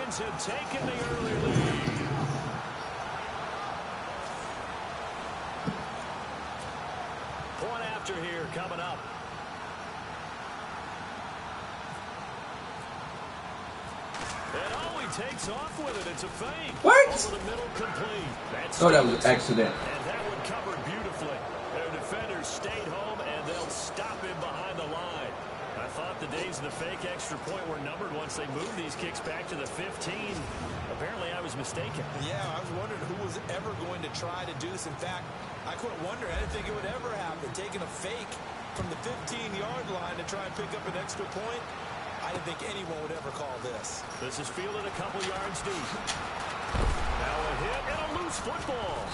Dolphins have taken the early lead. Point after here coming up. And oh, he takes off with it. It's a fake. What? Over the middle, complete. Oh, that was an accident. And that one covered beautifully. Their defenders stayed home, and they'll stop him behind the line. I thought the days of the fake extra point were numbered once they moved these kicks back to the 15. Apparently, I was mistaken. Yeah, I was wondering who was ever going to try to do this. In fact, I couldn't wonder. I didn't think it would ever happen. Taking a fake from the 15-yard line to try and pick up an extra point, I didn't think anyone would ever call this. This is fielded a couple yards deep. Now a hit and a loose football.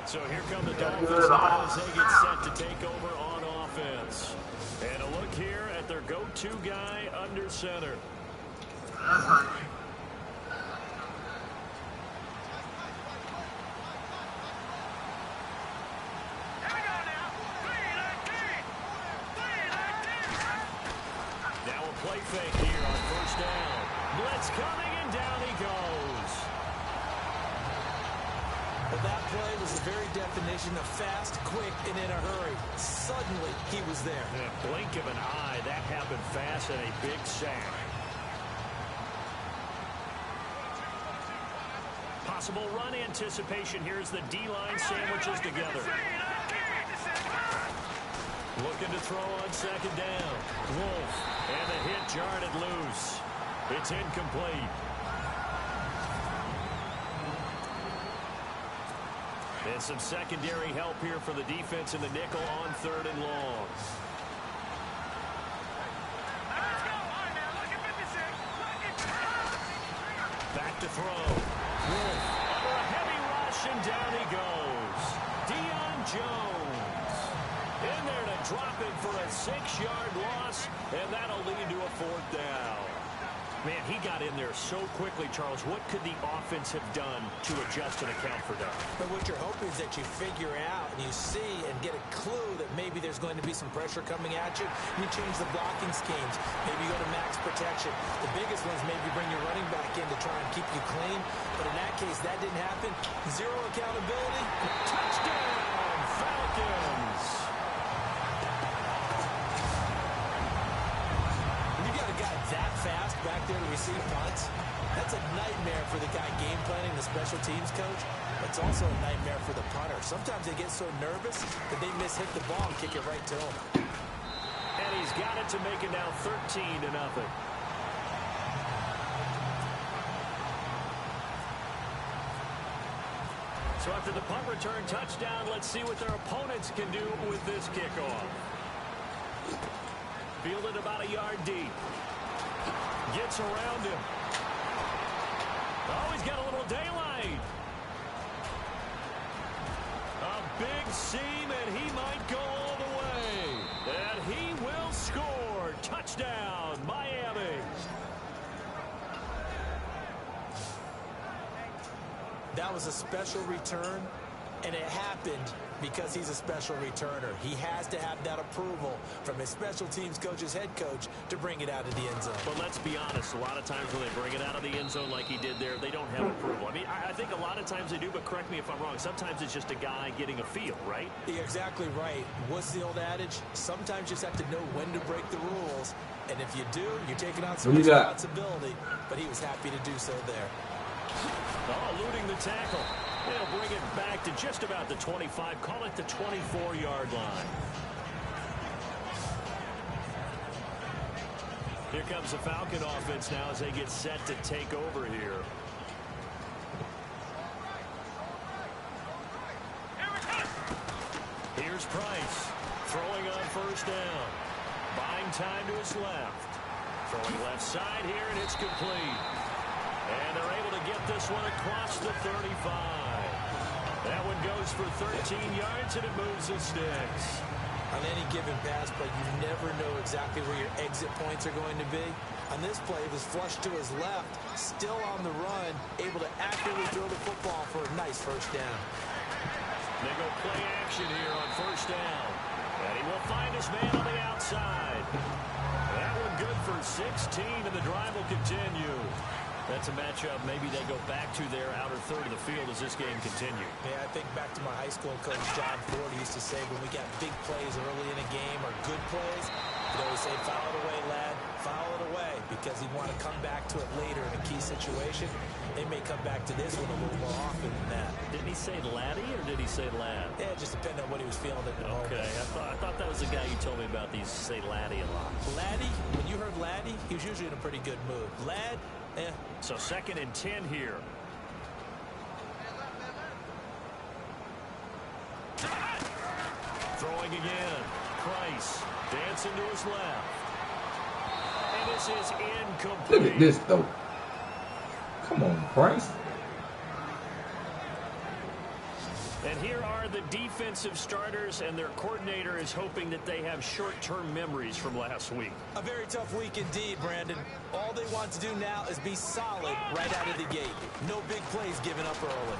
So here come the Dolphins now as they get set to take over on offense. And a look here at their go-to guy under center. Now a play fake here on first down. Blitz coming and down he goes. Well, that play was the very definition of fast, quick, and in a hurry. Suddenly, he was there. In a blink of an eye, that happened fast and a big sack. Possible run anticipation. Here's the D-line sandwiches together. Looking to throw on second down. Wolf, and the hit jarred it loose. It's incomplete. And some secondary help here for the defense in the nickel on third and long. Back to throw. Wolf under a heavy rush, and down he goes. Deion Jones in there to drop it for a 6-yard loss, and that'll lead to a fourth down. Man, he got in there so quickly, Charles. What could the offense have done to adjust and account for that? But what you're hoping is that you figure out and you see and get a clue that maybe there's going to be some pressure coming at you. You change the blocking schemes. Maybe you go to max protection. The biggest one is maybe bring your running back in to try and keep you clean. But in that case, that didn't happen. Zero accountability. Touchdown, Falcons! That fast back there to receive punts, that's a nightmare for the guy game planning, the special teams coach. It's also a nightmare for the punter. Sometimes they get so nervous that they hit the ball and kick it right to him. And he's got it to make it now 13-0. So after the punt return touchdown, let's see what their opponents can do with this kickoff. Fielded about a yard deep. Gets around him. Oh, he's got a little daylight. A big seam, and he might go all the way. And he will score. Touchdown, Miami. That was a special return, and it happened because he's a special returner. He has to have that approval from his special teams coach's head coach to bring it out of the end zone. But let's be honest, a lot of times when they bring it out of the end zone like he did there, they don't have approval. I mean, I think a lot of times they do, but correct me if I'm wrong. Sometimes it's just a guy getting a feel, right? You're exactly right. What's the old adage? Sometimes you just have to know when to break the rules. And if you do, you're taking on some responsibility. But he was happy to do so there. Oh, eluding the tackle. They'll bring it back to just about the 25. Call it the 24-yard line. Here comes the Falcon offense now as they get set to take over here. Here's Price throwing on first down. Buying time to his left. Throwing left side here, and it's complete. And they're able to get this one across the 35. That one goes for 13 yards, and it moves the sticks. On any given pass play, you never know exactly where your exit points are going to be. On this play, it was flushed to his left, still on the run, able to accurately throw the football for a nice first down. They go play action here on first down. And he will find his man on the outside. That one good for 16, and the drive will continue. That's a matchup maybe they go back to their outer third of the field as this game continues. Yeah, I think back to my high school coach, John Ford, used to say when we got big plays early in a game or good plays, he'd always say, foul it away, lad, foul it away, because he'd want to come back to it later in a key situation. They may come back to this one a little more often than that. Didn't he say laddie or did he say lad? Yeah, it just depended on what he was feeling at the moment. Okay, I thought that was the guy you told me about. These say laddie a lot. Laddie, when you heard laddie, he was usually in a pretty good mood. Lad, So 2nd and 10 here. Throwing again. Price dancing to his left. And this is incomplete. Look at this, though. Come on, Price. And here are the defensive starters, and their coordinator is hoping that they have short-term memories from last week. A very tough week indeed, Brandon. All they want to do now is be solid right out of the gate. No big plays given up early.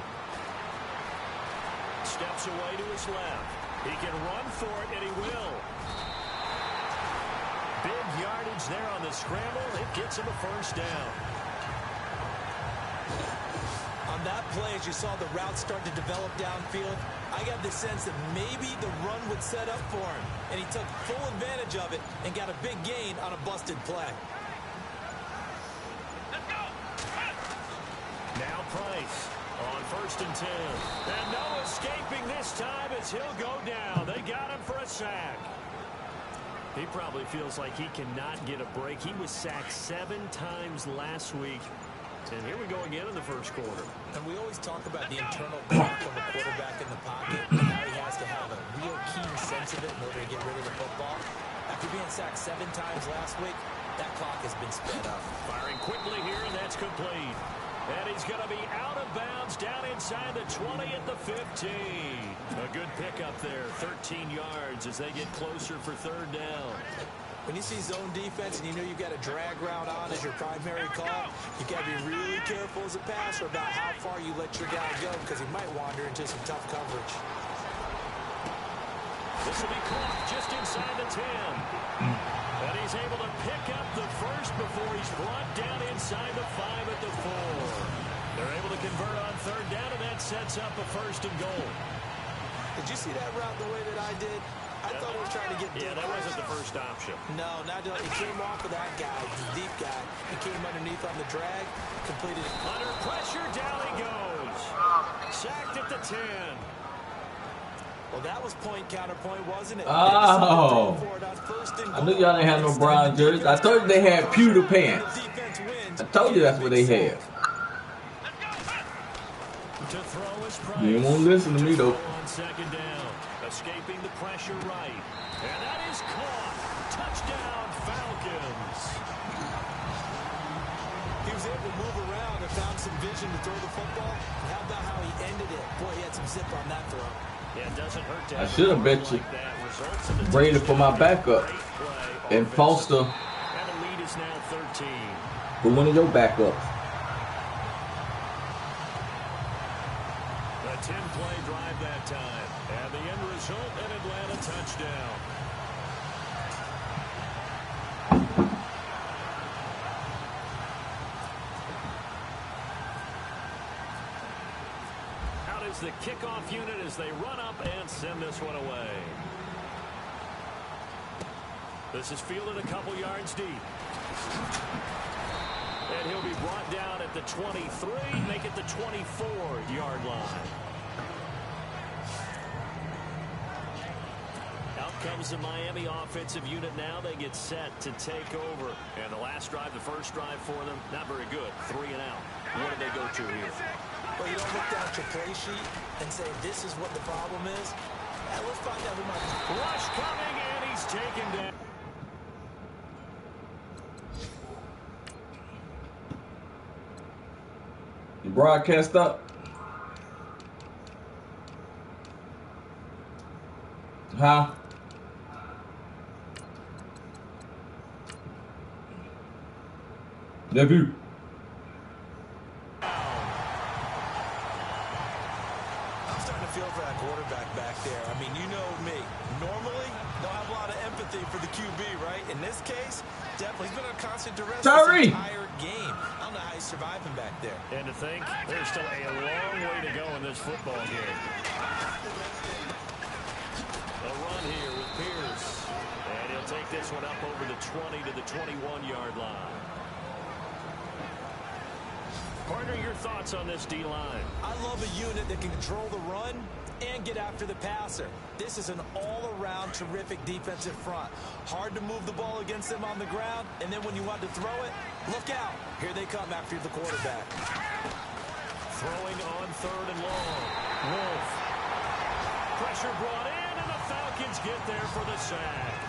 Steps away to his left. He can run for it, and he will. Big yardage there on the scramble. It gets him a first down. On that play, as you saw the route start to develop downfield, I got the sense that maybe the run would set up for him, and he took full advantage of it and got a big gain on a busted play. Let's go. Now Price on 1st and 10. And no escaping this time as he'll go down. They got him for a sack. He probably feels like he cannot get a break. He was sacked 7 times last week. And here we go again in the first quarter. And we always talk about the internal clock of a quarterback in the pocket and how he has to have a real keen sense of it in order to get rid of the football. After being sacked 7 times last week, that clock has been sped up. Firing quickly here, and that's complete. And he's going to be out of bounds down inside the 20 at the 15. A good pickup there, 13 yards as they get closer for 3rd down. When you see zone defense and you know you've got a drag route on as your primary call, you've got to be really careful as a passer about how far you let your guy go because he might wander into some tough coverage. This will be caught just inside the 10. And he's able to pick up the first before he's brought down inside the 5 at the 4. They're able to convert on 3rd down, and that sets up a 1st and goal. Did you see that route the way that I did? I thought he was trying to get deep. Yeah, that wasn't the first option. No, not he came off of that guy, the deep guy. He came underneath on the drag, completed it. Under pressure, down he goes. Sacked at the 10. Well, that was point counterpoint, wasn't it? Oh. I knew y'all didn't have no brown jerseys. I told you they had pewter pants. I told you that's what they had. You won't listen to me, though. On 2nd down, escaping the pressure right. And that is caught. Touchdown, Falcons. He was able to move around and found some vision to throw the football. And how about how he ended it? Boy, he had some zip on that throw. Yeah, it doesn't hurt to I should have bet you Brady for my backup and Foster and the lead is now 13. for one of your backups. A 10-play drive that time. And the end result, an Atlanta touchdown. Out is the kickoff unit as they run up and send this one away. This is fielded a couple yards deep. And he'll be brought down at the 23, make it the 24-yard line. Out comes the Miami offensive unit now. They get set to take over. And the last drive, the first drive for them, not very good. 3 and out. What do they go to here? Well, you don't look down at your play sheet and say, this is what the problem is. Let's find out who might. Rush coming, and he's taken down. You broadcast up? Huh? Nephew. I'm starting to feel for that quarterback back there. I mean, you know me. Normally, be, right? In this case, definitely he's been on constant duress Terry. this entire game. I don't know how he's surviving back there. And to think, there's still a long way to go in this football game. A run here with Pierce. And he'll take this one up over the 20 to the 21-yard line. Partner, your thoughts on this D-line? I love a unit that can control the run and get after the passer. This is an all-around terrific defensive front. Hard to move the ball against them on the ground, and then when you want to throw it, look out. Here they come after the quarterback. Throwing on 3rd and long. Wolf. Pressure brought in, and the Falcons get there for the sack.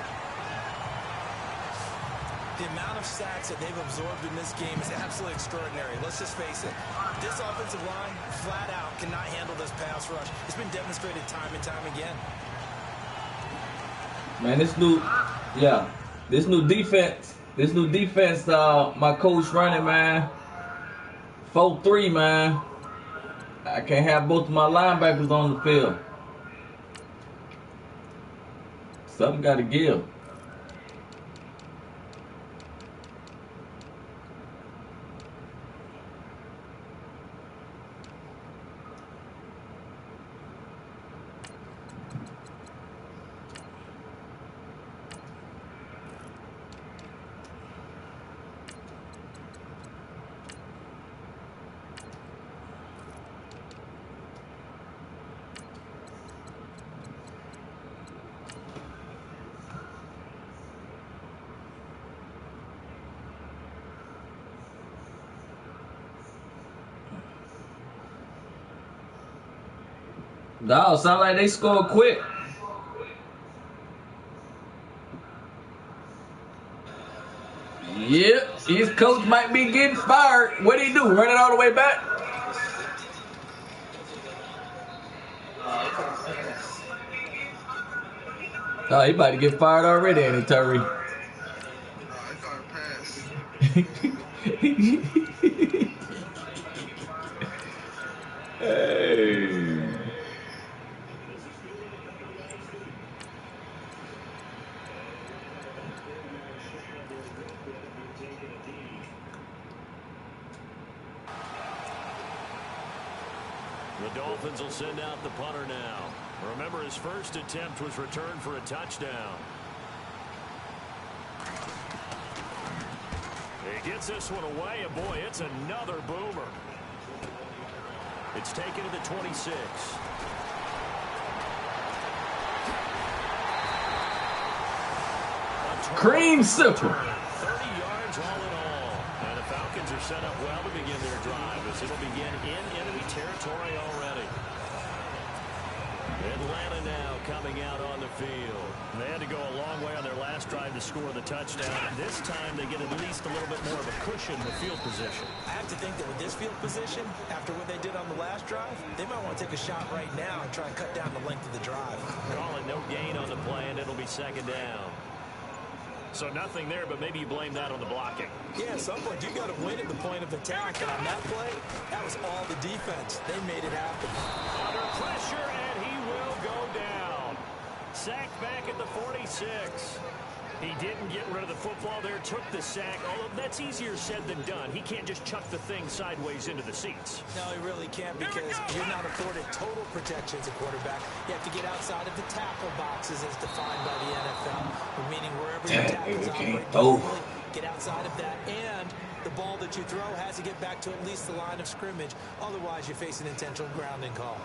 The amount of sacks that they've absorbed in this game is absolutely extraordinary. Let's just face it. This offensive line, flat out, cannot handle this pass rush. It's been demonstrated time and time again. Man, this new defense, my coach running, man. 4-3, man. I can't have both of my linebackers on the field. Something got to give. Dog, sound like they scored quick. Yep, his coach might be getting fired. What'd he do? Run it all the way back? Oh, he about to get fired already, ain't he, Terry? Hey. The Dolphins will send out the punter now. Remember, his first attempt was returned for a touchdown. He gets this one away, and boy, it's another boomer. It's taken to the 26. Creamsicle. 30 yards all in all. And the Falcons are set up well to begin their drive as it'll begin in enemy territory already. Atlanta now coming out on the field. They had to go a long way on their last drive to score the touchdown. This time they get at least a little bit more of a cushion with field position. I have to think that with this field position, after what they did on the last drive, they might want to take a shot right now and try and cut down the length of the drive. Call it no gain on the play, and it'll be 2nd down. So nothing there, but maybe you blame that on the blocking. Yeah, at some point you got to win at the point of attack, and on that play, that was all the defense. They made it happen. Under pressure, and he will go down. Sacked back at the 46. He didn't get rid of the football there, took the sack, although that's easier said than done. He can't just chuck the thing sideways into the seats. No, he really can't, because you're not afforded total protection as a quarterback. You have to get outside of the tackle boxes as defined by the NFL, meaning wherever your tackles operate, get outside of that, and the ball that you throw has to get back to at least the line of scrimmage. Otherwise, you face an intentional grounding call.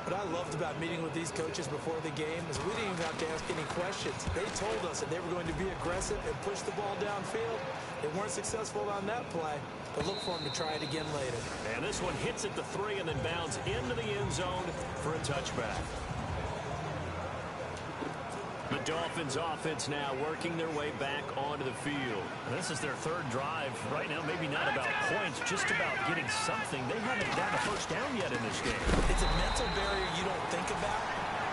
What I loved about meeting with these coaches before the game is we didn't even have to ask any questions. They told us that they were going to be aggressive and push the ball downfield. They weren't successful on that play, but look for them to try it again later. And this one hits at the 3 and then bounds into the end zone for a touchback. The Dolphins offense now working their way back onto the field. And this is their 3rd drive. Right now, maybe not about points, just about getting something. They haven't gotten a first down yet in this game. It's a mental barrier you don't think about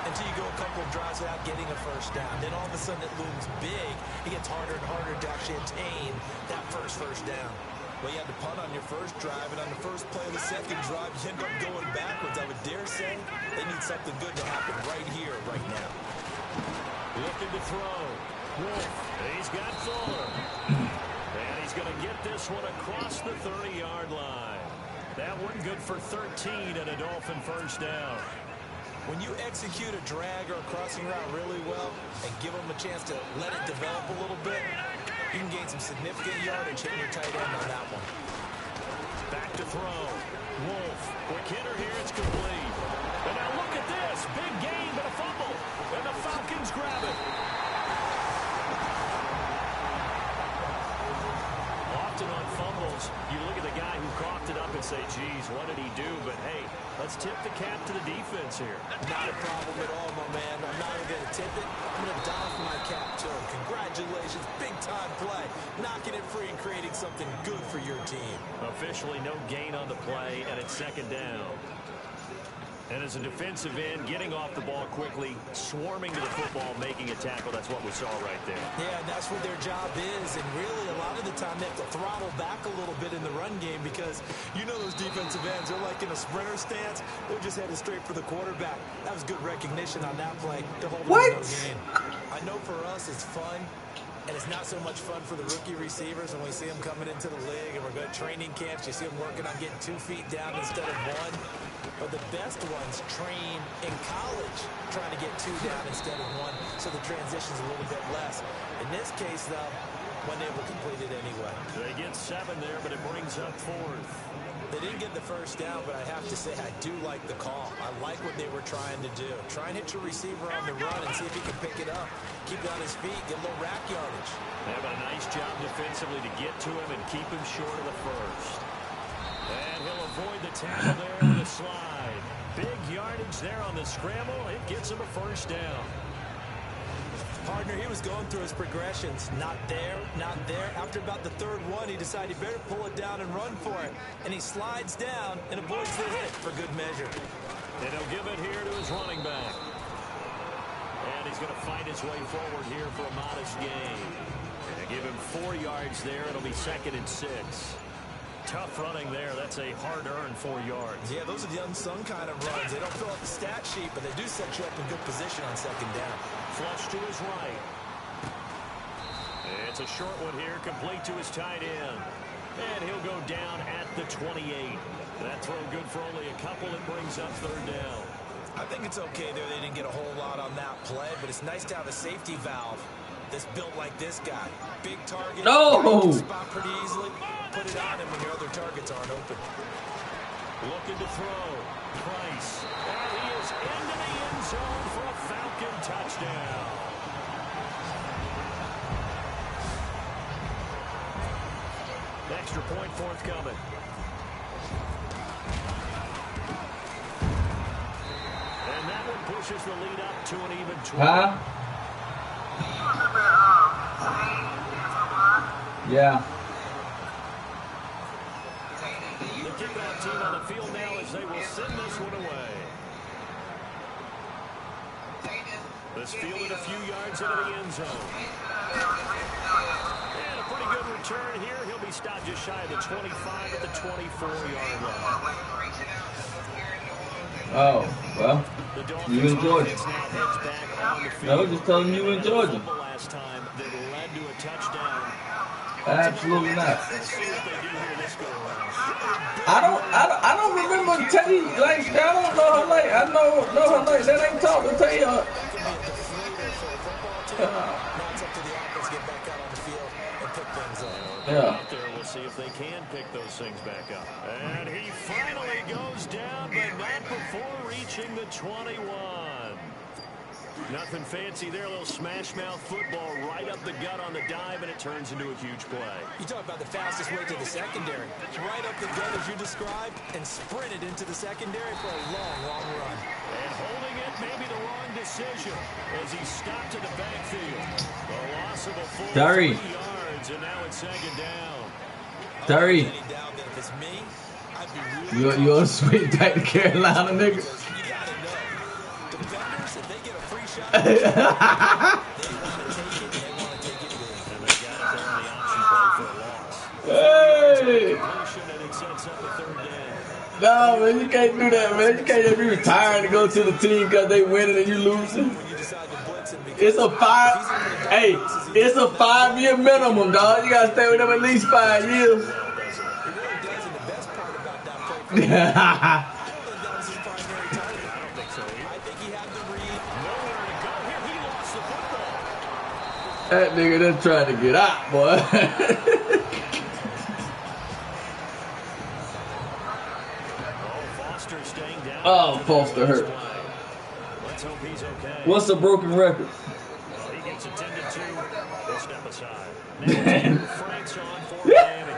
until you go a couple of drives without getting a first down. Then all of a sudden it looms big. It gets harder and harder to actually attain that first down. Well, you had to punt on your first drive, and on the first play of the second drive, you end up going backwards. I would dare say they need something good to happen right here, right now. Looking to throw. Wolf, he's got Fuller. And he's going to get this one across the 30-yard line. That one good for 13 and a Dolphin first down. When you execute a drag or a crossing route really well and give them a chance to let it develop a little bit, you can gain some significant yardage hitting your tight end on that one. Back to throw. Wolf, quick hitter here, it's complete. And now look at this, big gain but a fumble. And the Falcons grab it. Often on fumbles, you look at the guy who coughed it up and say, geez, what did he do? But hey, let's tip the cap to the defense here. Not a problem at all, my man. I'm not even going to tip it. I'm going to doff my cap to him. Congratulations, big-time play. Knocking it free and creating something good for your team. Officially no gain on the play, and it's second down. And as a defensive end, getting off the ball quickly, swarming to the football, making a tackle, that's what we saw right there. Yeah, and that's what their job is. And really, a lot of the time, they have to throttle back a little bit in the run game because you know those defensive ends, they're like in a sprinter stance. They're just headed straight for the quarterback. That was good recognition on that play to hold them in no gain. I know for us, it's fun. And it's not so much fun for the rookie receivers when we see them coming into the league and we're going to training camps. You see them working on getting 2 feet down instead of 1. But the best ones train in college trying to get 2 down instead of 1, so the transition's a little bit less. In this case, though, when they will complete it anyway. They get 7 there, but it brings up 4th. They didn't get the first down, but I have to say I do like the call. I like what they were trying to do. Try and hit your receiver on the run and see if he can pick it up. Keep it on his feet, get a little rack yardage. They have a nice job defensively to get to him and keep him short of the first. And he'll avoid the tackle there with a slide. Big yardage there on the scramble. It gets him a first down. Partner, he was going through his progressions. Not there, not there. After about the 3rd one, he decided he better pull it down and run for it. And he slides down and avoids the hit for good measure. And he'll give it here to his running back. And he's going to fight his way forward here for a modest gain. And they give him 4 yards there. It'll be 2nd and 6. Tough running there. That's a hard-earned 4 yards. Yeah, those are the unsung kind of runs. They don't fill out the stat sheet, but they do set you up in good position on 2nd down. Flush to his right. It's a short one here, complete to his tight end. And he'll go down at the 28. That throw good for only a couple. It brings up 3rd down. I think it's okay there. They didn't get a whole lot on that play, but it's nice to have a safety valve that's built like this guy. Big target. No! Spot pretty easily. Put it on him when your other targets aren't open. Looking to throw. Price. And he is into the end zone for a Falcon touchdown. Extra point forthcoming. And that one pushes the lead up to an even 20. Huh? Yeah. The kickoff team on the field now as they will send this one away. This fielded a few yards into the end zone. And a pretty good return here. He'll be stopped just shy of the 25 at the 24-yard line. Oh, well, you in Georgia. I was just telling you in Georgia. Last time that led to a touchdown. Absolutely not. I don't remember Teddy like I don't know her like I know her like that ain't talking to you. Now it's up to the offense to get back out on the field and pick things up. Yeah. Out there, we'll see if they can pick those things back up. And he finally goes down, but not before reaching the 21. Nothing fancy there, a little smash-mouth football right up the gut on the dive, and it turns into a huge play. You talk about the fastest way to the secondary. Right up the gut as you described and sprinted into the secondary for a long, long run. And holding it, maybe the wrong decision as he stopped in the backfield. The loss of a full 3 yards, and now it's 2nd down. Terry, Any doubt that if it's me, I'd be really you're a sweet back to Carolina nigga. because you gotta know. Defenders, if they get a free shot, they want to take it, they want to take it big. And they got it there on the option play for a loss. Hey! Completion, and it sets up a 3rd down. No, man, you can't do that, man. You can't just be retiring to go to the team because they winning and you losing. When you decide to blitz him because It's a it's a 5-year minimum, dog. You gotta stay with them at least 5 years. It really does, and the best part about that play for him, I don't think that was his primary target. I don't think so either. I think he had the read. Nowhere to go here. He lost the football. That nigga just trying to get out, boy. Foster staying down. Oh, Foster hurt. Let's hope he's okay. What's the broken record? Well, he gets attended to. They'll step aside. Now Frank's on for Miami.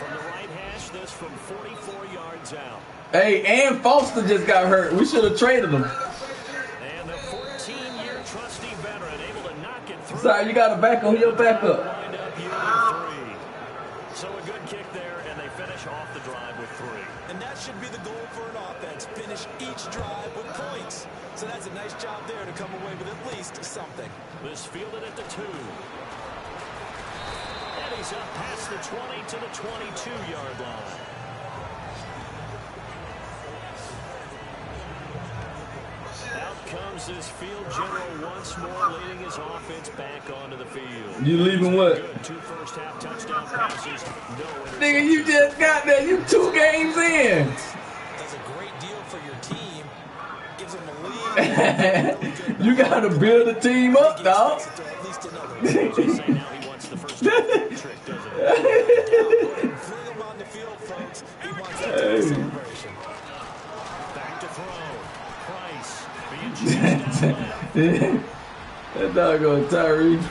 From the right hash, this from 44 yards out. Hey, and Foster just got hurt. We should have traded him. And the 14-year trusty veteran able to knock it through. Sorry, you got to back on your backup. Wind up here with 3. So a good kick there, and they finish off the drive with 3. And that should be the goal for an offense. Finish each drive with points. So that's a nice job there to come away with at least something. This fielded at the 2. And he's up past the 20 to the 22-yard line. Out comes this field general once more, leading his offense back onto the field. You leaving what? Good 2 first-half touchdown passes. No Nigga, you just got there. You 2 games in. Does a great deal for your team. Gives them a lead. You got to build a team up, dog. At least another. They say now he wants the first trick, doesn't he? Fling him on the field, folks. He wants that type of celebration. Back to throw. Price being chased down left. That doggone Tyree. And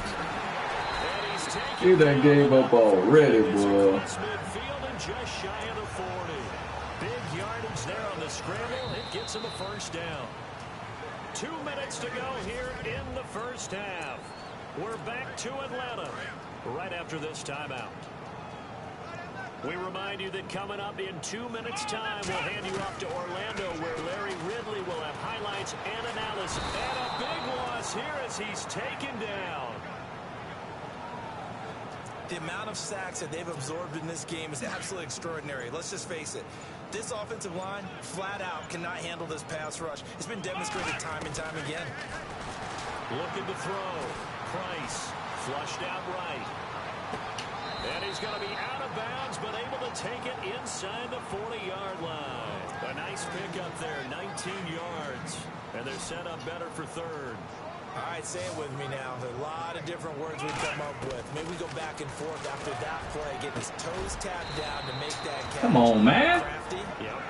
he's taken He done gave up already, boy. across midfield and just shy of the 40. Big yardage there on the scramble. It gets him a first down. 2 minutes to go here in the first half. We're back to Atlanta right after this timeout. We remind you that coming up in 2 minutes' time, we'll hand you off to Orlando, where Larry Ridley will have highlights and analysis. And a big loss here as he's taken down. The amount of sacks that they've absorbed in this game is absolutely extraordinary. Let's just face it. This offensive line, flat out, cannot handle this pass rush. It's been demonstrated time and time again. Looking to throw. Price flushed out right. And he's going to be out of bounds, but able to take it inside the 40-yard line. A nice pickup there, 19 yards. And they're set up better for third. All right, say it with me now. There are a lot of different words we come up with. Maybe we go back and forth after that play, getting his toes tapped down to make that catch. Come on, man. Crafty. Yep.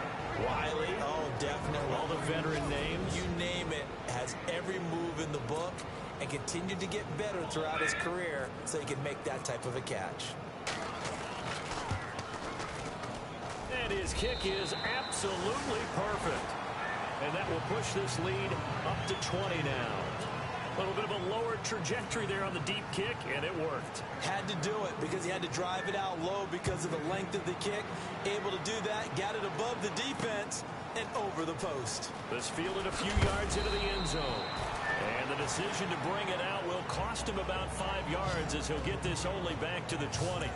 Wiley. Oh, definitely. All the veteran names. You name it. Has every move in the book and continued to get better throughout his career so he can make that type of a catch. And his kick is absolutely perfect. And that will push this lead up to 20 now. A little bit of a lower trajectory there on the deep kick, and it worked. Had to do it because he had to drive it out low because of the length of the kick. Able to do that, got it above the defense and over the post. This fielded a few yards into the end zone. And the decision to bring it out will cost him about 5 yards as he'll get this only back to the 20.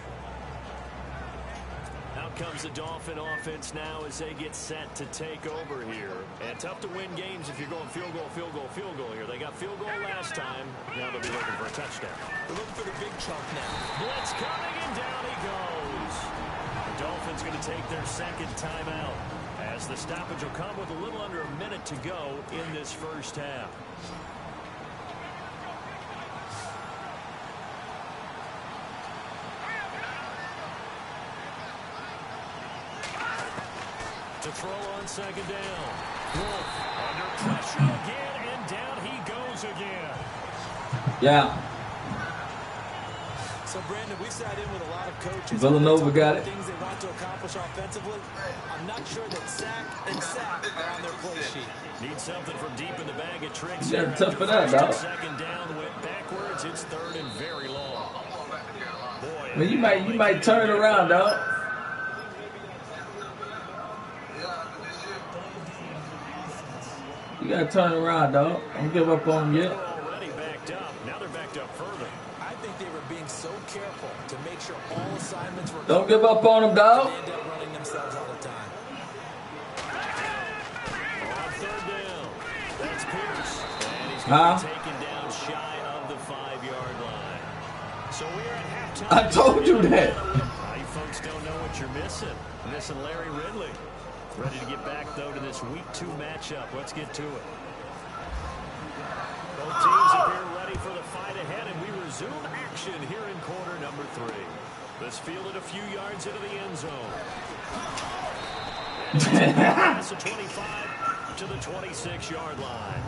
Out comes the Dolphin offense now as they get set to take over here. And tough to win games if you're going field goal, field goal, field goal here. They got field goal last time. Now they'll be looking for a touchdown. They're looking for the big chunk now. Blitz coming, and down he goes. The Dolphins going to take their second timeout as the stoppage will come with a little under a minute to go in this first half. To throw on second down. Wolf under pressure again, and down he goes again. Yeah. So, Brandon, we sat in with a lot of coaches. Villanova got it. Things they want to accomplish offensively. I'm not sure that sack and sack are on their play sheet. Need something from deep in the bag of tricks. You gotta here. tough it up, dog. Second down went backwards. It's third and very long. Boy, Well, you might turn it around, dog. You gotta turn it around, dog. Don't give up on them yet. already backed up. Now they're backed up further. I think they were being so careful to make sure all assignments were Don't give up on them, dog. They end up running themselves out of time. On third down. That's Pierce. And he's Huh? taken just shy of the 5-yard line. So we're at halftime. I told you that. You folks don't know what you're missing. Missing Larry Ridley. Ready to get back, though, to this Week 2 matchup. Let's get to it. Both teams appear ready for the fight ahead, and we resume action here in quarter number 3. This fielded a few yards into the end zone. Pass of 25 to the 26-yard line.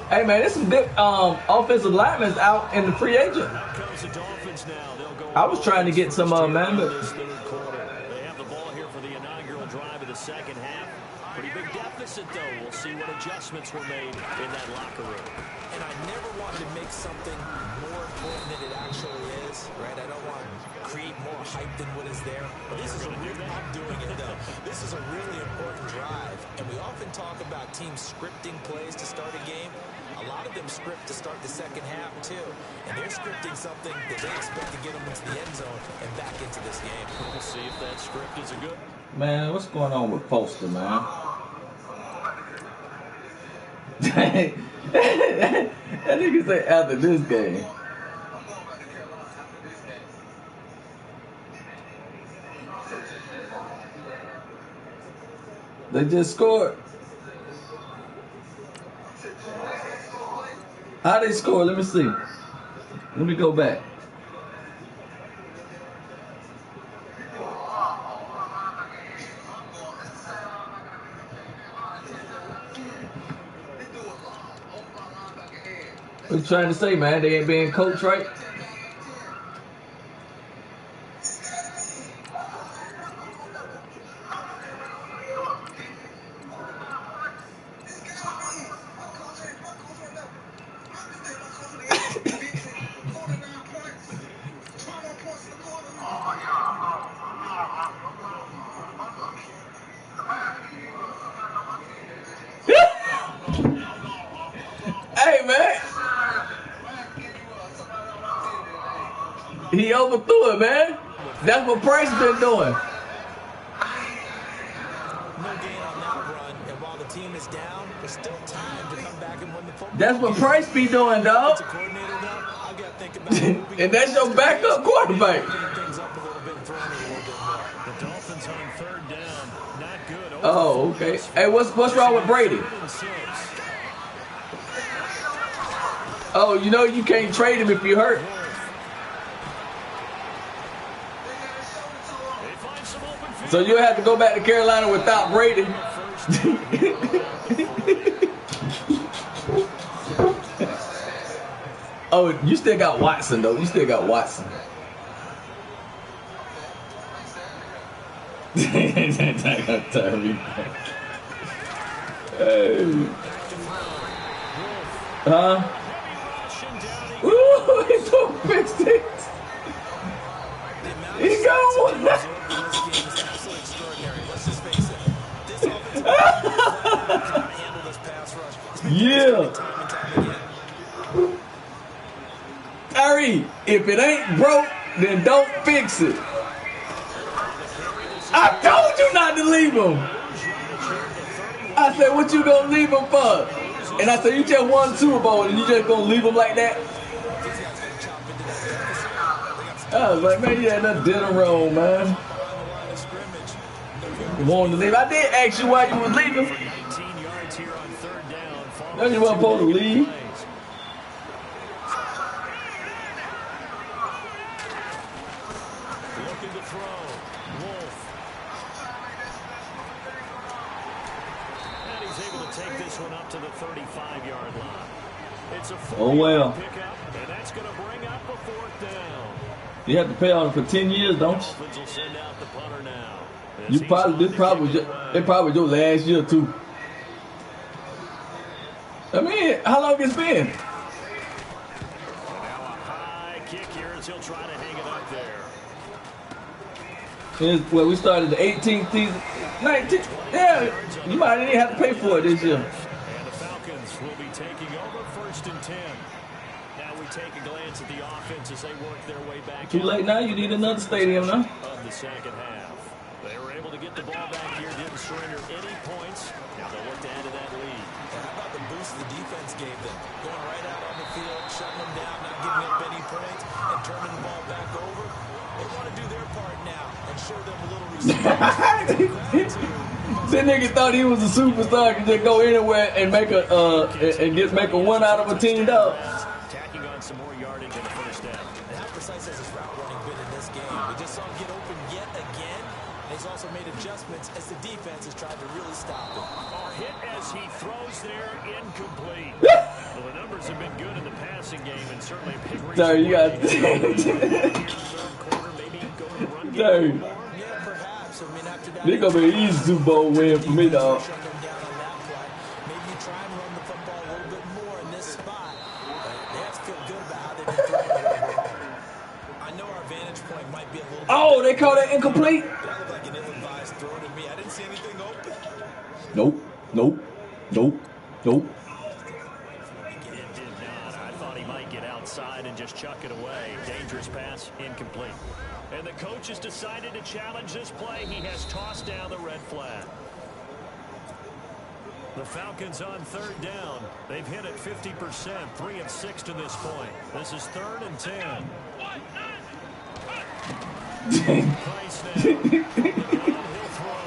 Hey, man, there's some good offensive linemen out in the free agent. Out comes the Dolphins now. They'll go I was trying to get some man, but they have the ball here for the inaugural drive of the second half. Pretty big deficit, though. We'll see what adjustments were made in that locker room. And I never wanted to make something more important than it actually is, right? I don't want to create more hype than what is there. But this is a real, I'm doing it, though. This is a really important drive. And we often talk about teams scripting plays to start a game. A lot of them script to start the second half, too. And they're scripting something that they expect to get them into the end zone and back into this game. We'll see if that script is a good. man, what's going on with Foster, man? That nigga say after this game. They just scored. How they score? Let me see. Let me go back. What you trying to say, man? They ain't being coached right? Hey, man. He overthrew it, man. That's what Price been doing. No gain on that run, and while the team is down, there's still time to come back and win the football. That's what Price be doing, dog. And that's your backup quarterback. The Dolphins on third down. Not good. Oh, okay. Hey, what's wrong with Brady? Oh, you know you can't trade him if you hurt. So you'll have to go back to Carolina without Brady. Oh, you still got Watson, though. You still got Watson. Huh? Ooh, he's so fixed it. He gone. Yeah. Tyree, if it ain't broke, then don't fix it. I told you not to leave him. I said, what you gonna leave him for? And I said, you just won Super Bowl and you just gonna leave him like that? I was like, man, you had nothing dinner wrong, man. You wanted to leave. I did ask you why you was leaving. No, you weren't supposed to leave. Looking to throw. Wolf. And he's able to take this one up to the 35-yard line. It's a pickup, and that's going to bring up a fourth down. You have to pay on it for 10 years, don't you? Dolphins will send out the punter now. You probably, it probably your last year too. I mean, how long it's been? Now a high kick here as he'll try to hang it up there. Well, we started the 18th season, 19th. Yeah, you might even have to pay for it this year. And the Falcons will be taking over 1st and 10. Now we take a glance at the offense as they work their way back. Too late now. You need another stadium now. Of the second half. They were able to get the ball back here, didn't surrender any points. Now they'll look to add to that lead. How about the boost the defense gave them? Going right giving up any points and turning the ball back over. They want to do their part now and show them a little respect. That nigga thought he was a superstar, could just go anywhere and make a make a 1 out of a team dog. Tacking on some more yardage in the first half. And how precise has his route running been in this game? We just saw him get open yet again. And he's also made adjustments as the defense has tried to really stop him. Hit as he throws there, incomplete. Well, the numbers have been good in the passing game, and certainly a big reason. Sorry, you got. Sorry. Yeah, perhaps. I mean, after that, This gonna be an easy Super Bowl win for me, dog. shut them down on that play. Maybe you try and run the football a little bit more in this spot. But they have to feel good about how they've been throwing it overall. I know our vantage point might be a little. Oh, they call that incomplete? That looked like an ill-advised throw to me. I didn't see anything open. Nope. Nope. Nope. Nope. It did not. I thought he might get outside and just chuck it away. Dangerous pass, incomplete. And the coach has decided to challenge this play. He has tossed down the red flag. The Falcons on third down. They've hit it 50%, 3 of 6 to this point. This is 3rd and 10. Price now. He'll throw.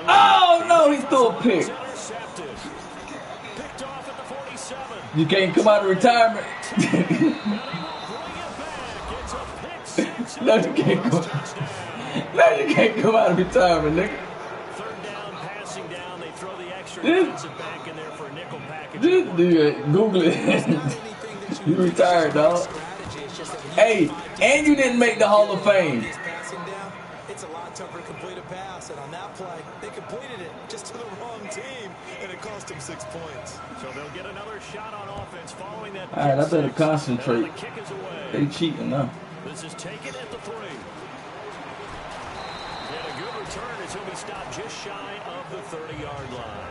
Oh, no, he threw a pick. Intercepted. Picked off at the 47. You can't come out of retirement. No, you can't go. No, you can't come out of retirement, nigga. Third down, passing down. They throw the extra defensive back in there for a nickel package. Just do it. Google it. You retired, dog. Hey, and you didn't make the Hall of Fame. Passing down, it's a lot tougher to complete a pass, and on that play, they completed it just to the wrong team, and it cost them 6 points. So they'll get another shot on offense following that. All right, I better concentrate. The kick is away. They cheating now. This is taken at the 3. And a good return as he'll be stopped just shy of the 30-yard line.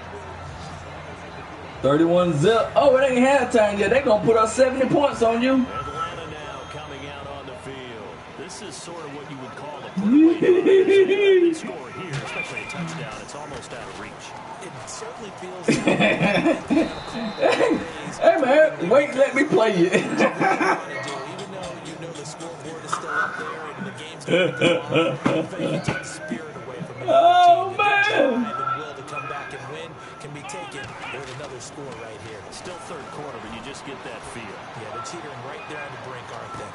31 zip. Oh, it ain't halftime yet. They gonna put up 70 points on you. Atlanta now coming out on the field. This is sort of what you would call a they score here, especially a touchdown. It's almost out of reach. It certainly feels Hey, man, wait, let me play you. even though you know the scoreboard is still up there and the game's going to go on, you take the spirit away from the Oh, team. man. And will to come back and win can be taken with another score right here. Still third quarter, but you just get that feel. Yeah, they're teetering right there on the brink, aren't they?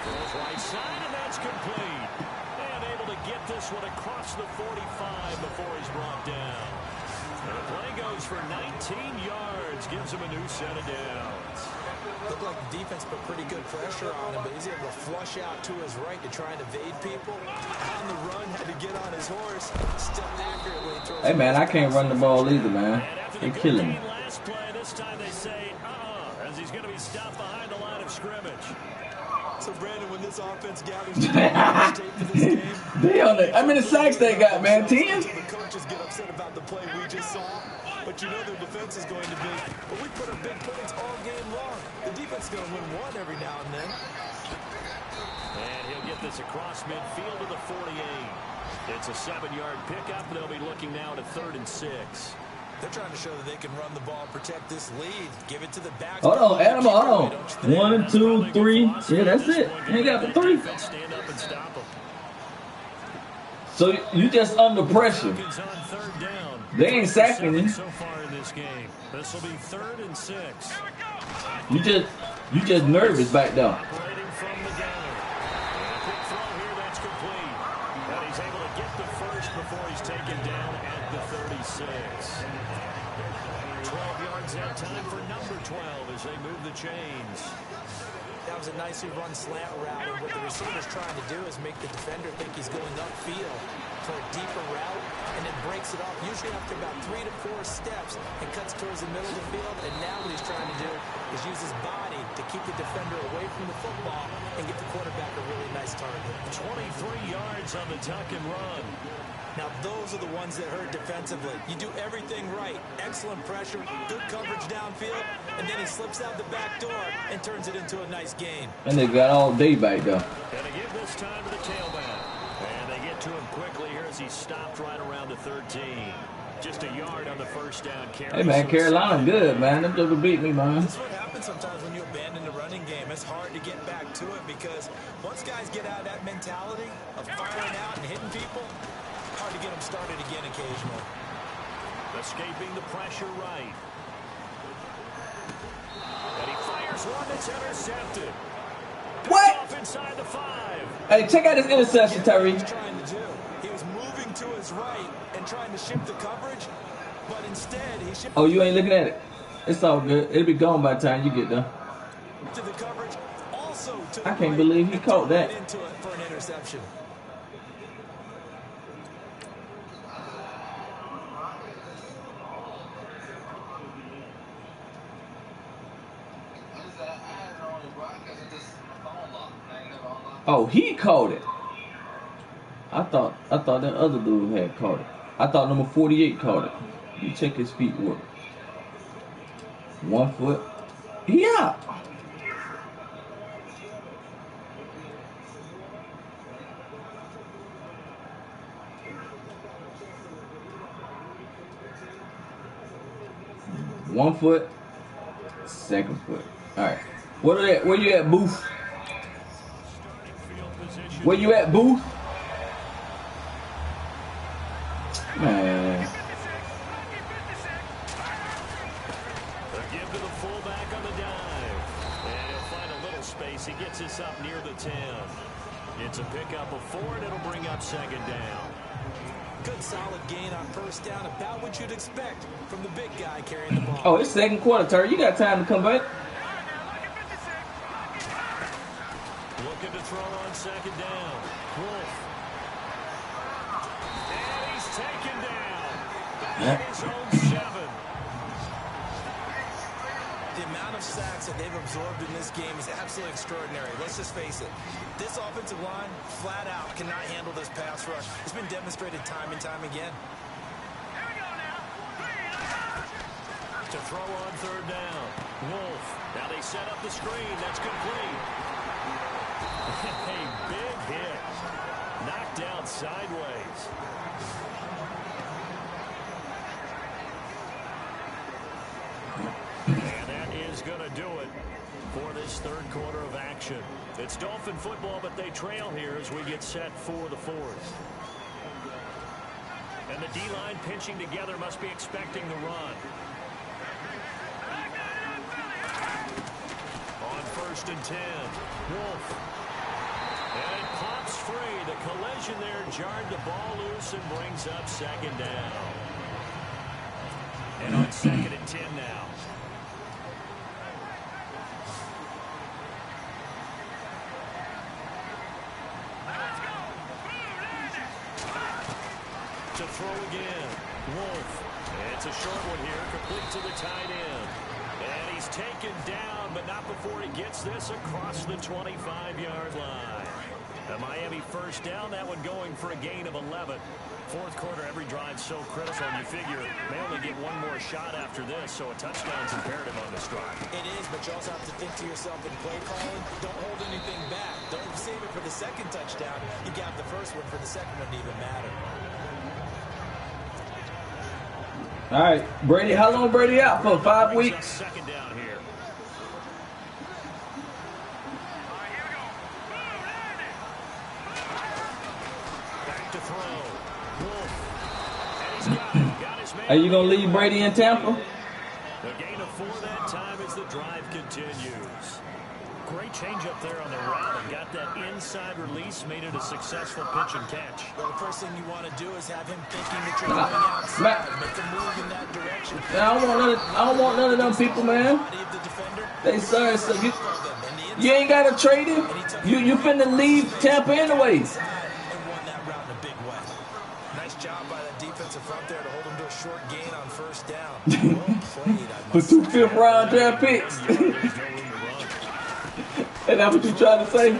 Goes right side, and that's complete. And able to get this one across the 45 before he's brought down. And the play goes for 19 yards, gives him a new set of downs. Looked like the defense put pretty good pressure on him, but he's able to flush out to his right to try and evade people. On the run, had to get on his horse. Still accurately throws. Hey, man, I can't run the ball either, man. And after They the killing me. good last play, this time they say, as he's going to be stopped behind the line of scrimmage. So, Brandon, when this offense gathers tape for this game, They on it. How many sacks they got, man? 10? the coaches get upset about the play we just saw, but you know their defense is going to be. But we put up big points all game long. The defense is going to win one every now and then. And he'll get this across midfield to the 48. It's a 7-yard pickup. They'll be looking now to 3rd and 6. They're trying to show that they can run the ball, protect this lead, give it to the back. Hold on, Adam, hold on. 1, 2, 3. Yeah, that's it. Ain't got the 3. Stand up and stop him. So you just under pressure. Falcons on third down. They ain't sacking you. So far in this game. This will be 3rd and 6. You just nervous back there. Operating from the gun. And a quick throw here that's complete. And he's able to get the first before he's taken down at the 36. 12 yards that time for number 12 as they move the chains. That was a nicely run slant route, and what the receiver's trying to do is make the defender think he's going upfield for a deeper route, and then breaks it off, usually after about 3 to 4 steps, and cuts towards the middle of the field. And now what he's trying to do is use his body to keep the defender away from the football and get the quarterback a really nice target. 23 yards on the tuck and run. Now, those are the ones that hurt defensively. You do everything right. Excellent pressure, good coverage downfield, and then he slips out the back door and turns it into a nice gain. And they got all day back there. And they give this time to the tailback. And they get to him quickly here as he's stopped right around the 13. Just a yard on the first down carry. Hey, man, Carolina good, man. Them people beat me, man. This is what happens sometimes when you abandon the running game. It's hard to get back to it because once guys get out of that mentality of firing out and hitting people, hard to get them started again occasionally. Escaping the pressure right. And he fires one that's intercepted. What? Off inside the 5. Hey, check out this interception, Tyree. Trying to do. He was moving to his right and trying to shift the coverage, but instead he shifted. Oh, you ain't looking at it. It's all good. It'll be gone by the time you get done. To the coverage, also to I can't believe he caught that. into it for an interception. Oh, he caught it. I thought that other dude had caught it. I thought number 48 caught it. You check his feet work. 1 foot. Yeah. One foot. Second foot. All right. Where you at, Booth? Where you at, Booth? Man. A give to the fullback on the dive. And he'll find a little space. He gets us up near the 10. It's a pickup of 4, and it'll bring up second down. Good solid gain on first down, about what you'd expect from the big guy carrying the ball. Oh, it's second quarter, Terry. You got time to come back. Looking to throw on second down. Wolf. And he's taken down. Back at his own 7. The amount of sacks that they've absorbed in this game is absolutely extraordinary. Let's just face it. This offensive line, flat out, cannot handle this pass rush. It's been demonstrated time and time again. To throw on third down. Wolf. Now they set up the screen. That's complete. A big hit. Knocked down sideways. And that is going to do it for this third quarter of action. It's Dolphin football, but they trail here as we get set for the 4th. And the D-line pinching together must be expecting the run. On 1st and 10, Wolf. And it pops free. The collision there jarred the ball loose and brings up second down. And on 2nd and 10 now. To throw again. Wolf. It's a short one here, complete to the tight end. And he's taken down, but not before he gets this across the 25-yard line. The Miami first down, that one going for a gain of 11. Fourth quarter, every drive so critical, and you figure they only get one more shot after this, so a touchdown's imperative on this drive. It is, but you also have to think to yourself in play calling, don't hold anything back. Don't save it for the second touchdown. You got the first one for the second one to even matter. All right, Brady. How long Brady out for? 5 weeks. Second down here. Back to throw. Wolf. And he's got it. Got his man. Are you gonna leave Brady in Tampa? The gain of 4 that time as the drive continues. Great change up there on the route and got that inside release, made it a successful pitch and catch. Well, the first thing you want to do is have him thinking that you're going outside, make the move in that direction. I don't want none of them people, man. They sorry, so you ain't got to trade him. You finna leave Tampa anyways. And won that route in a big way. Nice job by that defensive front there to hold him to a short gain on first down. Well played, I For must 2 say. fifth-round draft picks. And that's what you trying to say?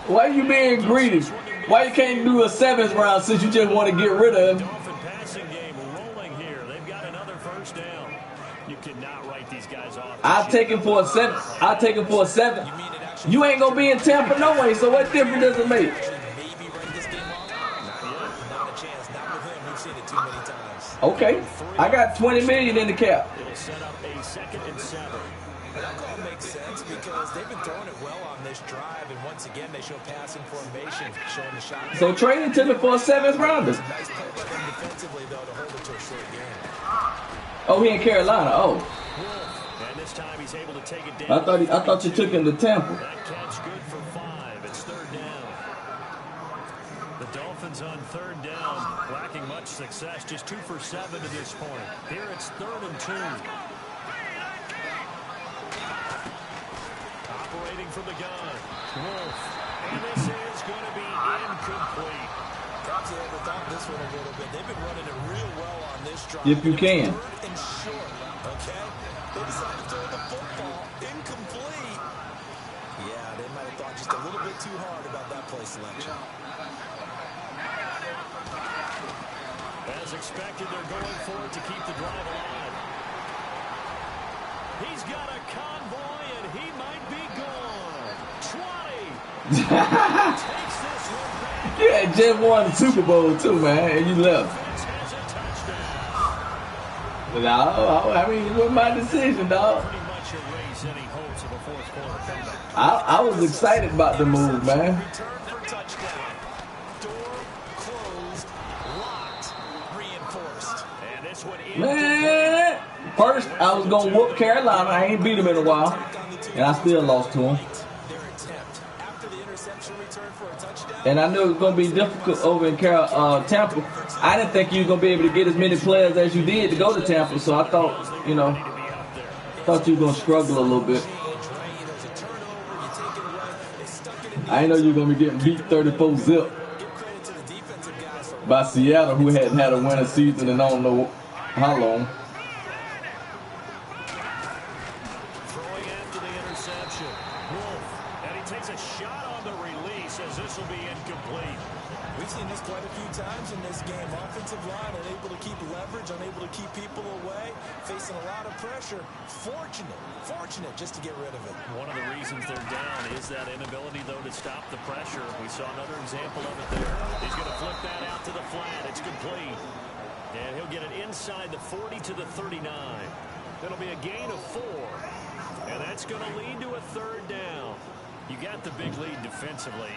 Why are you being greedy? Why you can't do a 7th round since you just want to get rid of him? Dolphin passing game rolling here. They've got another first down. You cannot write these guys off. I'll take him for a 7th. I'll take him for a 7th. You ain't gonna be in Tampa no way, so what difference does it make? Maybe write this game off. Not a chance. Not with him. We've seen it too many times. Okay, I got $20 million in the cap. It'll set up a 2nd and 7. That call makes sense because they've been throwing it well on this drive, and once again they show passing formation, showing the shot. So trading to me for a 7th rounder. Nice play by them defensively though to hold it to a short game. Oh, he in Carolina. Oh, And this time he's able to take it down. I thought you took him to Tampa. That catch good for 5. It's 3rd down. The Dolphins on 3rd down, lacking much success, just 2 for 7 to this point. Here it's 3rd and 2. Operating from the gun, Wolf, and this is going to be incomplete. Perhaps they overthought this one a little bit. They've been running it real well on this drive. If you can. 3rd and short, okay? They decided to throw the football incomplete. Yeah, they might have thought just a little bit too hard about that play selection. As expected, they're going for it to keep the drive alive. He's got a convoy, and he might be gone. 20. Takes this one back. You had just won the Super Bowl too, man, and you left. Has a touchdown. No, I mean, it was my decision, dog. Pretty much erase any hopes of a 4th quarter comeback. I was excited about the move, man. Return for touchdown. Door closed, locked, reinforced. And this one Man, first I was gonna whoop Carolina. I ain't beat them in a while, and I still lost to them. Their attempt after the interception return for a touchdown. And I knew it was gonna be difficult over in Tampa. I didn't think you were gonna be able to get as many players as you did to go to Tampa. So I thought, you know, you were gonna struggle a little bit. I didn't know you were gonna be getting beat 34-0 by Seattle, who hadn't had a winning season in I don't know how long. throwing after the interception. Wolf, and he takes a shot on the release as this will be incomplete. We've seen this quite a few times in this game. Offensive line unable to keep leverage, unable to keep people away, facing a lot of pressure. Fortunate just to get rid of it. One of the reasons they're down is that inability, though, to stop the pressure. We saw another example of it there. He's going to flip that out to the flat. It's complete. And he'll get it inside the 40 to the 39. It'll be a gain of 4. And that's going to lead to a 3rd down. You got the big lead defensively.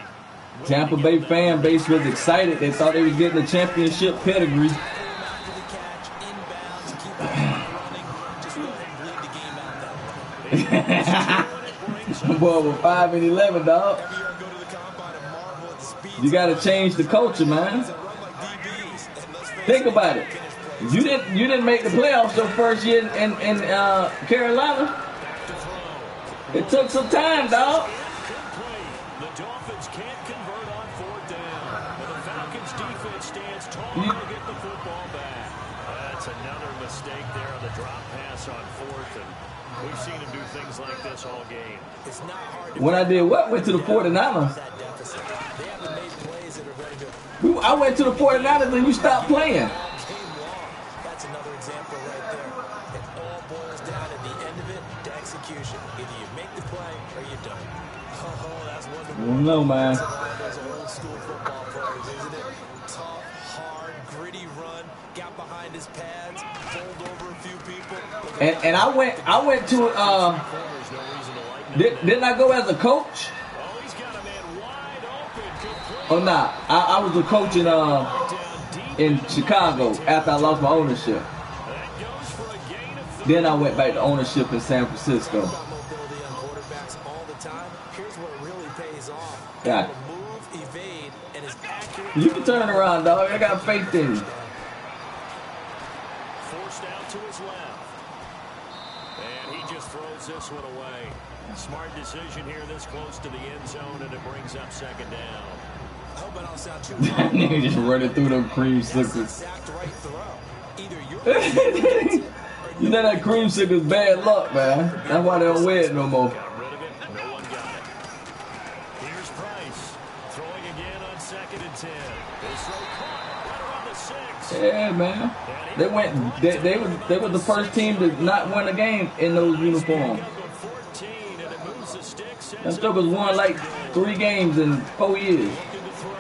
Tampa Bay fan base was excited. They thought they was getting a championship pedigree. Boy, with 5 and 11, dog. You got to change the culture, man. Think about it. You didn't make the playoffs your first year in Carolina. It took some time, dog. The Dolphins can't convert on 4th down. But the Falcons defense stands tall to get the football back. That's another mistake there on the drop pass on 4th, and we've seen him do things like this all game. It's not hard to When I did what? Went to the 49ers. that deficit. They haven't made plays that are ready to I went to the 49ers and we stopped playing. game long. That's another example right there. It all boils down at the end of it to execution. Either you make the play or you don't. Oh, that's one of the No, man. those old school football players, isn't it? Tough, hard, gritty run, got behind his pads, bowled over a few people. And I went to There's no reason to like him. didn't I go as a coach? Oh, he's got a man wide open. Complete. Oh nah, I was a coach in Chicago after I lost my ownership. That goes for a gain of 3. Then I went back to ownership in San Francisco. About mobility on quarterbacks all the time. Here's where it really pays off. Yeah. Able to move, evade, and is accurate. You can turn it around, dog. I got faith in you. Forced out to his left. And he just throws this one away. Smart decision here this close to the end zone, and it brings up 2nd down. I hope I don't sound too Nigga just running through them That's the creamsicles. exact right throw. Either you're You know that creamsicle's bad luck, man. That's why they don't wear it no more. Got rid of it. No one got it. Here's Price. Throwing again on 2nd and 10. This throw caught right around the 6. Yeah, man. They were the first team to not win a game in those uniforms. Number 14, and it moves the sticks. That stuff was won like 3 games in 4 years. Looking to throw.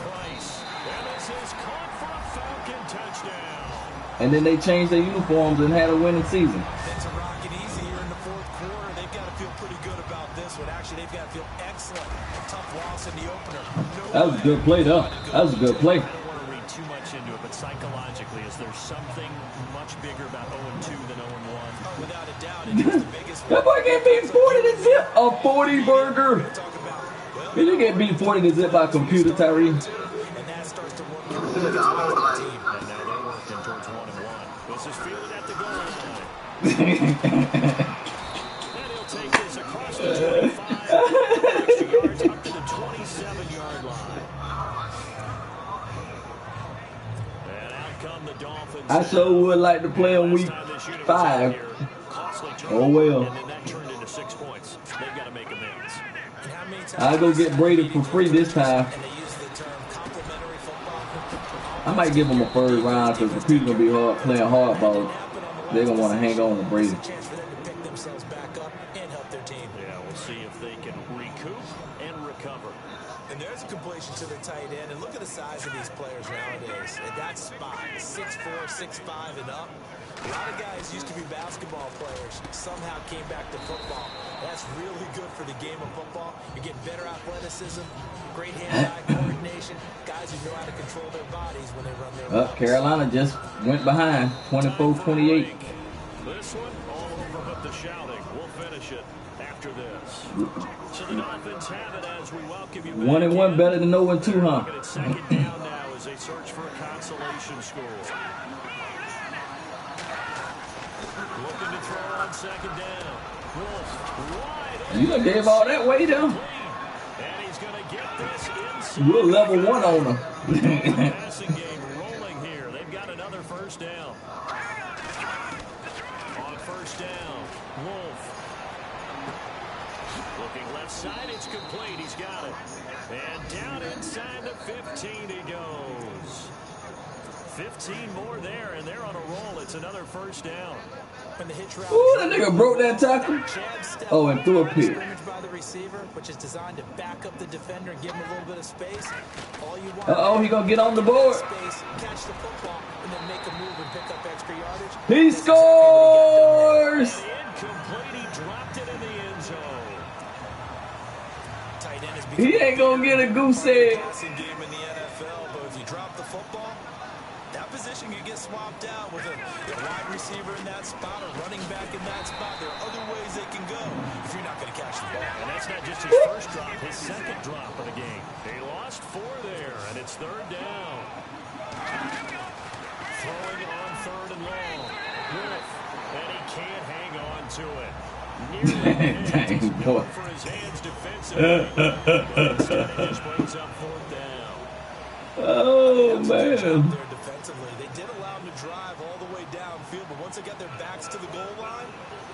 Price. And this is caught for a Falcon touchdown. and then they changed their uniforms and had a winning season. Then to rock it easy here in the fourth quarter, they've got to feel pretty good about this one. Actually, they've got to feel excellent. A tough loss in the opener. That was a good play, though. That was a good play. I don't want to read too much into it, but psychologically, is there something much bigger about 0-2 than 0-1? Oh, without a doubt, it is the biggest one. That boy get beat 40 to zip. A 40 burger. He didn't get beat 40 to zip by a computer, Tyree. And that starts to work your way And now they're working towards 1-1. This is fielded at the goal line. And he'll take this across the 25, extra yards up to the 27-yard line. And out come the Dolphins. I sure would like to play on week 5. Oh, well. And then that turned into 6 points. They've got to make amends. I'll go get Brady for free this time. I might give him a third round because the people going to be playing hardball. They're going to want to hang on to Brady. Yeah, we'll see if they can recoup and recover. And there's a completion to the tight end. And look at the size of these players nowadays. At that spot, 6'4", 6'5", and up. A lot of guys used to be basketball players, somehow came back to football. That's really good for the game of football. You're getting better athleticism, great hand-eye coordination, guys who know how to control their bodies when they run their routes. Carolina just went behind, 24-28. This one, all over but the shouting. We'll finish it after this. So the Dolphins have it as we welcome you back. 1-1 better than 0-2, huh? It's second down now as they search for a consolation score. Looking to throw on second down. Wolf wide open. You done gave all that way, though. And he's going to get this inside. We'll level 1 on him. Passing game rolling here. They've got another first down. On first down, Wolf. Looking left side, it's complete. He's got it. And down inside the 15 he goes. 15 more there, and they're on a roll. It's another first down. When the hitch route Ooh, that nigga broke that tackle. Oh, and threw a pick. By the receiver, which is designed to back up the defender and give him a little bit of space. All you want. Uh-oh, he gonna get on the board. Space, catch the football, and then make a move and pick up extra yardage. He scores! Incomplete. He dropped it in the end zone. Tight end is He ain't gonna get a goose egg. passing game in the NFL, but if you drop the football, that position can get swapped out with a wide receiver in that spot, a running back in that spot. There are other ways they can go if you're not going to catch the ball. And that's not just his first drop, his second drop of the game. They lost 4 there, and it's third down. Throwing on third and long. Wolf, and he can't hang on to it. Nearly boy. for his hands defensively. Instead, it just brings up fourth down. Oh, man. Defensively, they did allow them to drive all the way downfield, but once they got their backs to the goal line,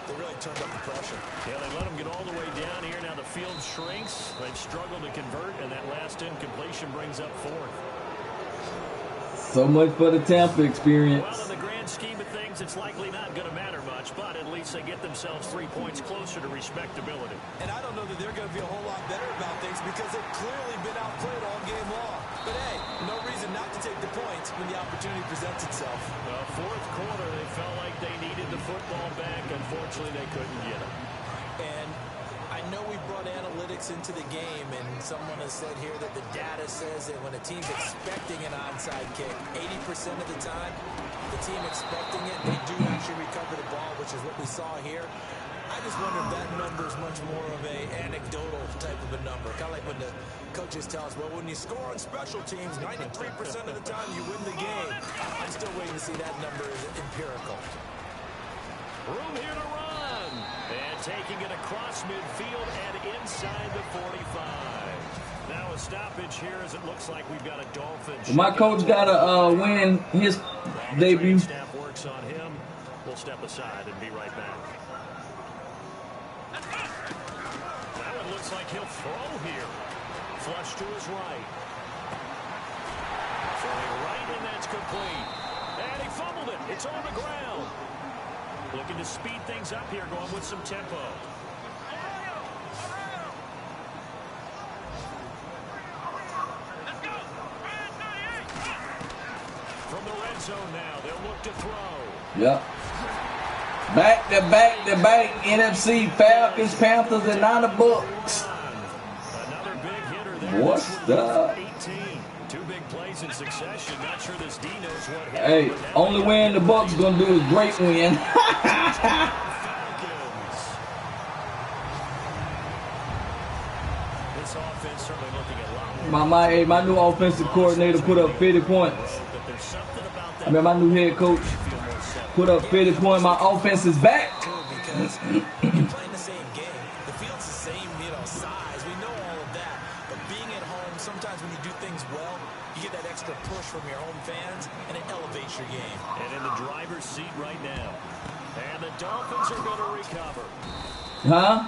they really turned up the pressure. Yeah, they let them get all the way down here. Now the field shrinks. They've struggled to convert, and that last incompletion brings up fourth. So much for the Tampa experience. Well, in the grand scheme of things, it's likely not going to matter much, but at least they get themselves 3 points closer to respectability. And I don't know that they're going to be a whole lot better about things because they've clearly been outplayed all game long. But hey, no reason not to take the points when the opportunity presents itself. Fourth quarter, they felt like they needed the football back. Unfortunately, they couldn't get it. And I know we brought analytics into the game, and someone has said here that the data says that when a team's expecting an onside kick, 80% of the time, the team expecting it, they do actually recover the ball, which is what we saw here. I just wonder if that number is much more of a anecdotal type of a number. Kind of like when the coaches tell us, well, when you score on special teams, 93% of the time you win the game. I'm still waiting to see that number is empirical. Room here to run. And taking it across midfield and inside the 45. Now a stoppage here as it looks like we've got a Dolphins. My coach got to win his debut. Staff works on him. We'll step aside and be right back. That one looks like he'll throw here. Flush to his right. Throwing right, and that's complete. And he fumbled it. It's on the ground. Looking to speed things up here, going with some tempo. From the red zone now, they'll look to throw. Yep. Back to back to back. NFC, Falcons, Panthers, and now the Bucks. Another big hitter there. What's up? 18. Two big plays in succession. Not sure this D knows what hit. Hey, only win the Bucks gonna do is great win. This offense certainly looking a lot more. My new offensive coordinator put up 50 points. But there's something about that. I mean, my new head coach put up 50 points. My offense is back. Because you're playing the same game. The field's the same, size. We know all of that. But being at home, sometimes when you do things well, you get that extra push from your home fans, and it elevates your game. And in the driver's seat right now. And the Dolphins are going to recover. Huh?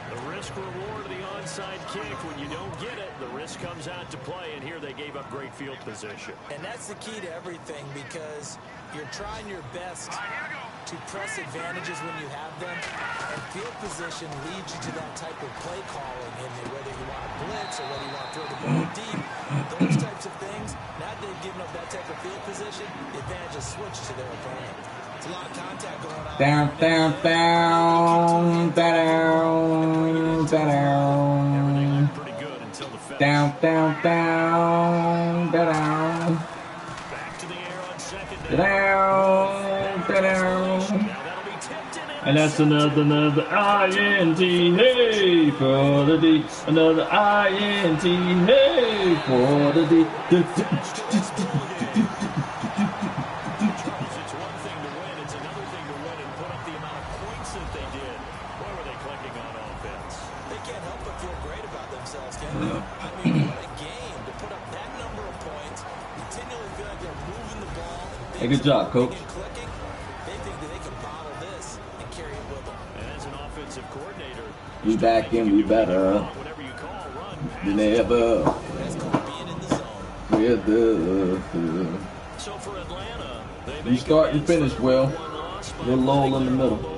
The risk reward of the onside kick. When you don't get it, the risk comes out to play. And here they gave up great field position. And that's the key to everything, because you're trying your best to press advantages when you have them. And field position leads you to that type of play calling, whether you want to blitz or whether you want to throw the ball deep. Those types of things, now that they've given up that type of field position, the advantage is switched to their opponent. It's a lot of contact going on. Down. Everything looked pretty good until the fence. Down. Back to the air on second down. Down. Now that'll be tipped in. And that's another INT, hey, for the D. Another INT, hey, for the D. It's one thing to win, it's another thing to win and put up the amount of points that they did. Boy, were they clicking on offense. They can't help but feel great about themselves, can they? I mean, what a game to put up that number of points, continually feel like they're moving the ball. Hey, good job, coach. Clicking. They think that they can bottle this and carry it with them. And as an offensive coordinator, We back and we better whatever you call, run, than ever. That's called being in the zone. So for Atlanta, You start and finish well. Little lull in the middle.